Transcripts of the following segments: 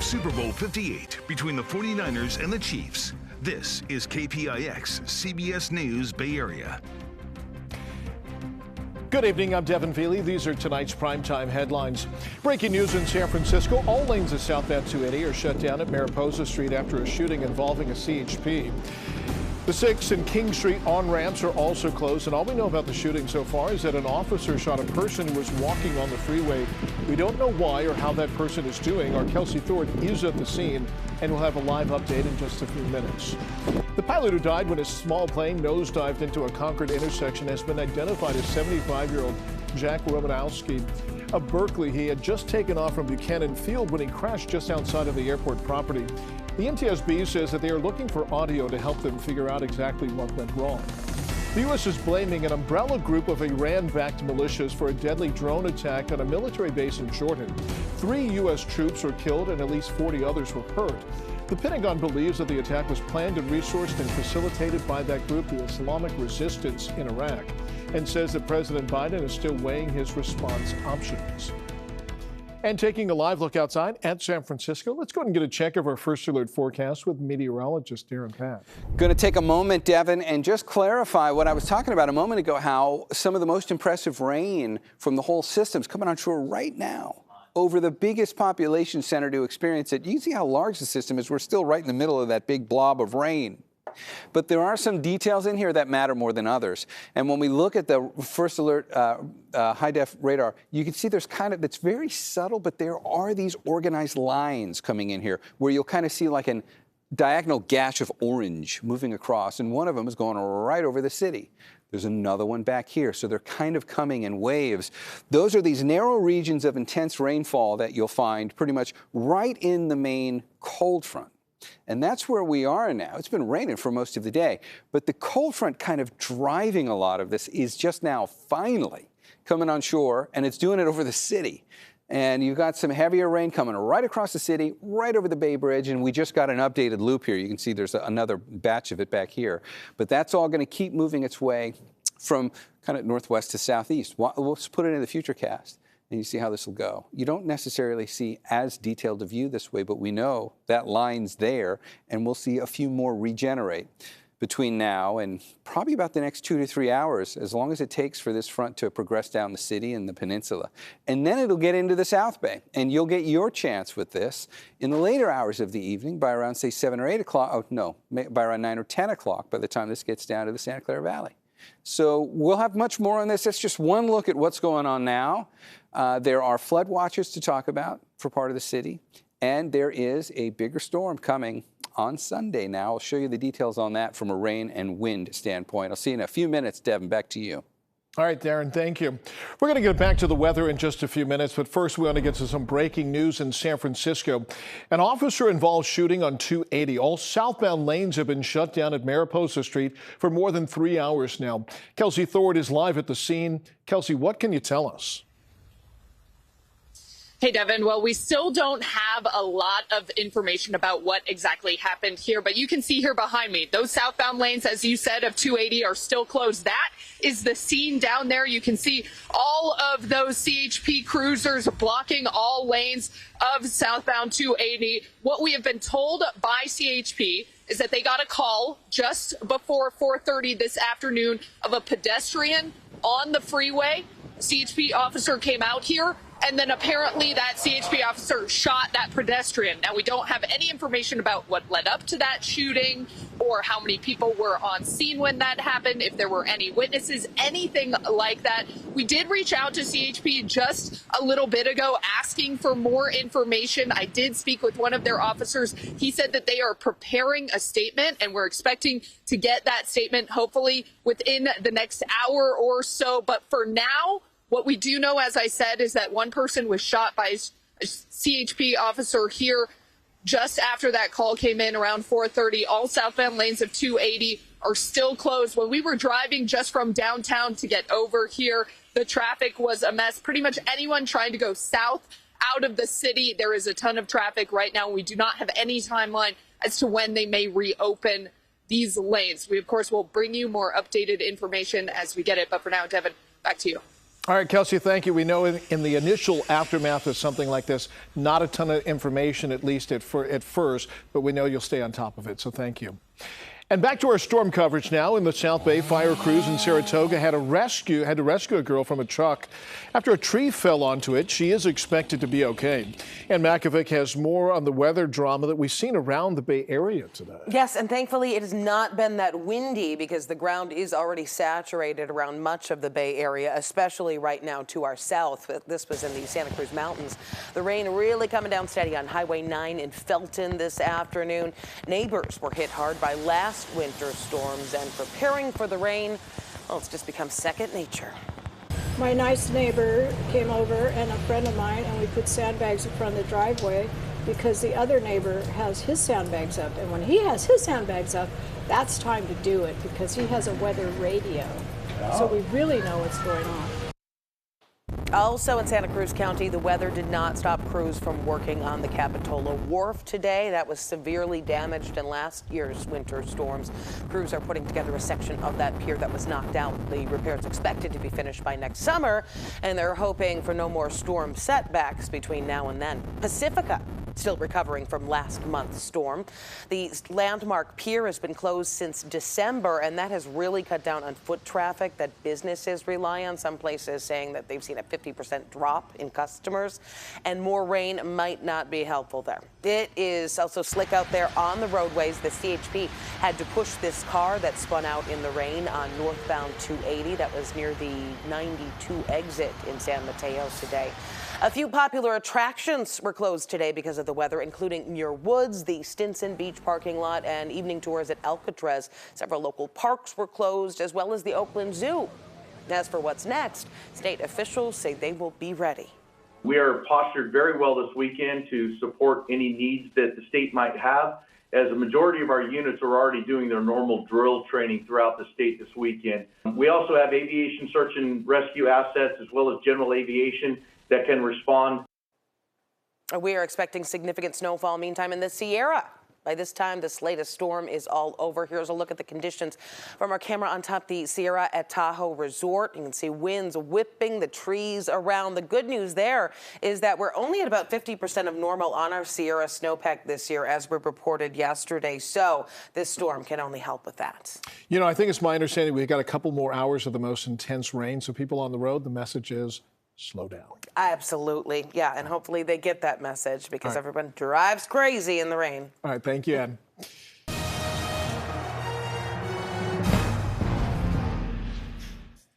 Super Bowl 58 between the 49ers and the Chiefs. This is KPIX, CBS News Bay Area. Good evening, I'm Devin Feely. These are tonight's primetime headlines. Breaking news in San Francisco. All lanes of southbound 280 are shut down at Mariposa Street after a shooting involving a CHP. The 6th and King Street on-ramps are also closed, and all we know about the shooting so far is that an officer shot a person who was walking on the freeway. We don't know why or how that person is doing. Our Kelsey Thorpe is at the scene, and we'll have a live update in just a few minutes. The pilot who died when his small plane nosedived into a Concord intersection has been identified as 75-year-old Jack Romanowski of Berkeley. He had just taken off from Buchanan Field when he crashed just outside of the airport property. The NTSB says that they are looking for audio to help them figure out exactly what went wrong. The U.S. is blaming an umbrella group of Iran-backed militias for a deadly drone attack on a military base in Jordan. 3 U.S. troops were killed and at least 40 others were hurt. The Pentagon believes that the attack was planned and resourced and facilitated by that group, the Islamic Resistance in Iraq, and says that President Biden is still weighing his response options. And taking a live look outside at San Francisco, let's go ahead and get a check of our first alert forecast with meteorologist Darren Patt. Going to take a moment, Devin, and just clarify what I was talking about a moment ago, how some of the most impressive rain from the whole system is coming onshore right now over the biggest population center to experience it. You can see how large the system is. We're still right in the middle of that big blob of rain. But there are some details in here that matter more than others. And when we look at the first alert high-def radar, you can see there's it's very subtle, but there are these organized lines coming in here where you'll kind of see like a diagonal gash of orange moving across. And one of them is going right over the city. There's another one back here. So they're kind of coming in waves. Those are these narrow regions of intense rainfall that you'll find pretty much right in the main cold front. And that's where we are now. It's been raining for most of the day, but the cold front kind of driving a lot of this is just now finally coming on shore, and it's doing it over the city. And you've got some heavier rain coming right across the city, right over the Bay Bridge, and we just got an updated loop here. You can see there's another batch of it back here. But that's all going to keep moving its way from kind of northwest to southeast. We'll put it in the futurecast. And you see how this will go. You don't necessarily see as detailed a view this way, but we know that line's there, and we'll see a few more regenerate between now and probably about the next 2 to 3 hours, as long as it takes for this front to progress down the city and the peninsula. And then it'll get into the South Bay, and you'll get your chance with this in the later hours of the evening by around, say, 7 or 8 o'clock. Oh, no, by around 9 or 10 o'clock by the time this gets down to the Santa Clara Valley. So we'll have much more on this. That's just one look at what's going on now. There are flood watches to talk about for part of the city, and there is a bigger storm coming on Sunday now. I'll show you the details on that from a rain and wind standpoint. I'll see you in a few minutes. Devin, back to you. All right, Darren, thank you. We're going to get back to the weather in just a few minutes, but first we want to get to some breaking news in San Francisco. An officer-involved shooting on 280. All southbound lanes have been shut down at Mariposa Street for more than 3 hours now. Kelsey Thorpe is live at the scene. Kelsey, what can you tell us? Hey, Devin. Well, we still don't have a lot of information about what exactly happened here, but you can see here behind me, those southbound lanes, as you said, of 280 are still closed. That is the scene down there. You can see all of those CHP cruisers blocking all lanes of southbound 280. What we have been told by CHP is that they got a call just before 4:30 this afternoon of a pedestrian on the freeway. A CHP officer came out here, and then apparently that CHP officer shot that pedestrian. Now, we don't have any information about what led up to that shooting or how many people were on scene when that happened, if there were any witnesses, anything like that. We did reach out to CHP just a little bit ago asking for more information. I did speak with one of their officers. He said that they are preparing a statement, and we're expecting to get that statement hopefully within the next hour or so. But for now, what we do know, as I said, is that one person was shot by a CHP officer here just after that call came in around 4:30. All southbound lanes of 280 are still closed. When we were driving just from downtown to get over here, the traffic was a mess. Pretty much anyone trying to go south out of the city, there is a ton of traffic right now. We do not have any timeline as to when they may reopen these lanes. We, of course, will bring you more updated information as we get it. But for now, Devin, back to you. All right, Kelsey, thank you. We know in the initial aftermath of something like this, not a ton of information, at least at first, but we know you'll stay on top of it, so thank you. And back to our storm coverage now. In the South Bay, fire crews in Saratoga had to rescue a girl from a truck after a tree fell onto it. She is expected to be okay. And Makovic has more on the weather drama that we've seen around the Bay Area today. Yes, and thankfully it has not been that windy because the ground is already saturated around much of the Bay Area, especially right now to our south. This was in the Santa Cruz Mountains. The rain really coming down steady on Highway 9 in Felton this afternoon. Neighbors were hit hard by last winter storms, and preparing for the rain, well, it's just become second nature. My nice neighbor came over and a friend of mine, and we put sandbags in front of the driveway because the other neighbor has his sandbags up. And when he has his sandbags up, that's time to do it because he has a weather radio. So we really know what's going on. Also in Santa Cruz County, the weather did not stop crews from working on the Capitola Wharf today. That was severely damaged in last year's winter storms. Crews are putting together a section of that pier that was knocked out. The repair is expected to be finished by next summer, and they're hoping for no more storm setbacks between now and then. Pacifica still recovering from last month's storm. The landmark pier has been closed since December, and that has really cut down on foot traffic that businesses rely on. Some places saying that they've seen a 50% drop in customers, and more rain might not be helpful there. It is also slick out there on the roadways. The CHP had to push this car that spun out in the rain on northbound 280. That was near the 92 exit in San Mateo today. A few popular attractions were closed today because of the weather, including Muir Woods, the Stinson Beach parking lot, and evening tours at Alcatraz. Several local parks were closed, as well as the Oakland Zoo. As for what's next, state officials say they will be ready. We are postured very well this weekend to support any needs that the state might have, as a majority of our units are already doing their normal drill training throughout the state this weekend. We also have aviation search and rescue assets, as well as general aviation that can respond. We are expecting significant snowfall meantime in the Sierra. By this time, this latest storm is all over. Here's a look at the conditions from our camera on top the Sierra at Tahoe Resort. You can see winds whipping the trees around. The good news there is that we're only at about 50% of normal on our Sierra snowpack this year, as we reported yesterday. So this storm can only help with that. You know, I think it's my understanding we've got a couple more hours of the most intense rain. So people on the road, the message is slow down. Absolutely. Yeah, and hopefully they get that message because everyone drives crazy in the rain. All right, thank you, Ann.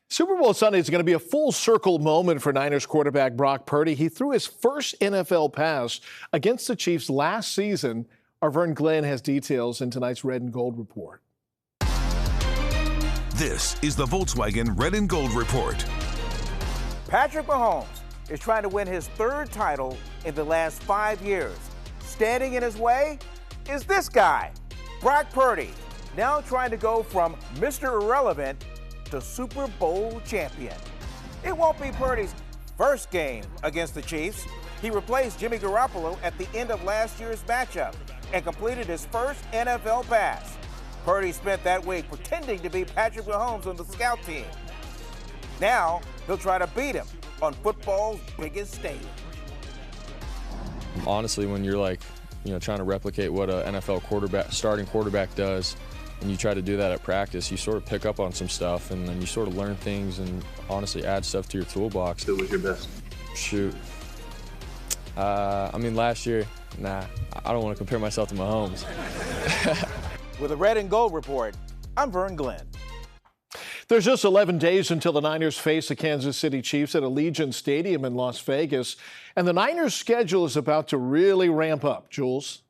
Super Bowl Sunday is going to be a full circle moment for Niners quarterback Brock Purdy. He threw his first NFL pass against the Chiefs last season. Our Vern Glenn has details in tonight's Red and Gold Report. This is the Volkswagen Red and Gold Report. Patrick Mahomes is trying to win his third title in the last 5 years. Standing in his way is this guy, Brock Purdy, now trying to go from Mr. Irrelevant to Super Bowl champion. It won't be Purdy's first game against the Chiefs. He replaced Jimmy Garoppolo at the end of last year's matchup and completed his first NFL pass. Purdy spent that week pretending to be Patrick Mahomes on the scout team. Now, he'll try to beat him on football's biggest stage. Honestly, when you're trying to replicate what an NFL starting quarterback does, and you try to do that at practice, you sort of pick up on some stuff, and then you sort of learn things and honestly add stuff to your toolbox. Who was your best? Shoot. Last year, I don't want to compare myself to Mahomes. With a Red and Gold Report, I'm Vern Glenn. There's just 11 days until the Niners face the Kansas City Chiefs at Allegiant Stadium in Las Vegas. And the Niners' schedule is about to really ramp up. Jules?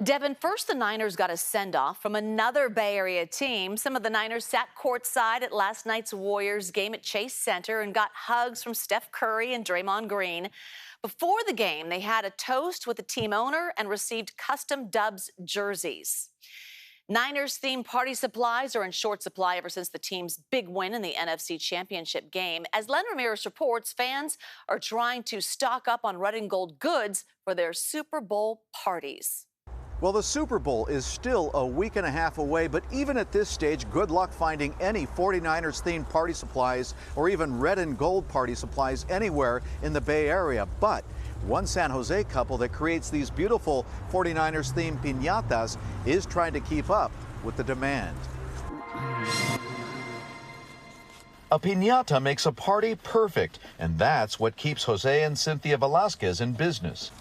Devin, first the Niners got a send-off from another Bay Area team. Some of the Niners sat courtside at last night's Warriors game at Chase Center and got hugs from Steph Curry and Draymond Green. Before the game, they had a toast with the team owner and received custom Dubs jerseys. Niners-themed party supplies are in short supply ever since the team's big win in the NFC Championship game. As Len Ramirez reports, fans are trying to stock up on red and gold goods for their Super Bowl parties. Well, the Super Bowl is still a week and a half away, but even at this stage, good luck finding any 49ers-themed party supplies or even red and gold party supplies anywhere in the Bay Area. But one San Jose couple that creates these beautiful 49ers-themed piñatas is trying to keep up with the demand. A piñata makes a party perfect, and that's what keeps Jose and Cynthia Velasquez in business.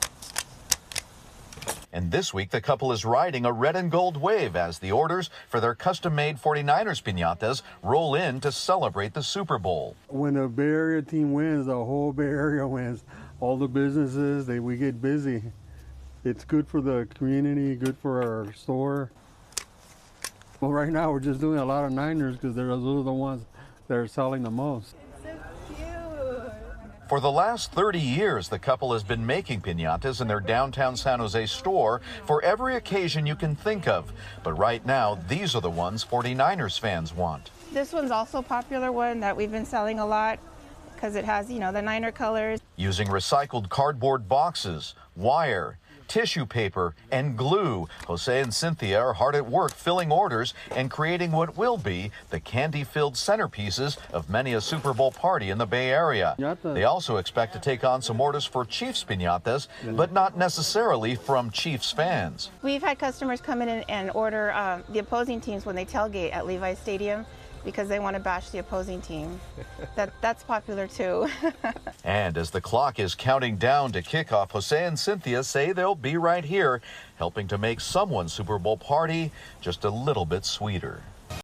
And this week, the couple is riding a red and gold wave as the orders for their custom-made 49ers piñatas roll in to celebrate the Super Bowl. When the Bay Area team wins, the whole Bay Area wins. All the businesses, we get busy. It's good for the community, good for our store. Well, right now, we're just doing a lot of Niners because those are the ones that are selling the most. For the last 30 years, the couple has been making piñatas in their downtown San Jose store for every occasion you can think of. But right now, these are the ones 49ers fans want. This one's also a popular one that we've been selling a lot because it has, the Niner colors. Using recycled cardboard boxes, wire, tissue paper, and glue, Jose and Cynthia are hard at work filling orders and creating what will be the candy-filled centerpieces of many a Super Bowl party in the Bay Area. They also expect to take on some orders for Chiefs piñatas, but not necessarily from Chiefs fans. We've had customers come in and order the opposing teams when they tailgate at Levi's Stadium because they want to bash the opposing team. That's popular too. And as the clock is counting down to kickoff, Jose and Cynthia say they'll be right here, helping to make someone's Super Bowl party just a little bit sweeter.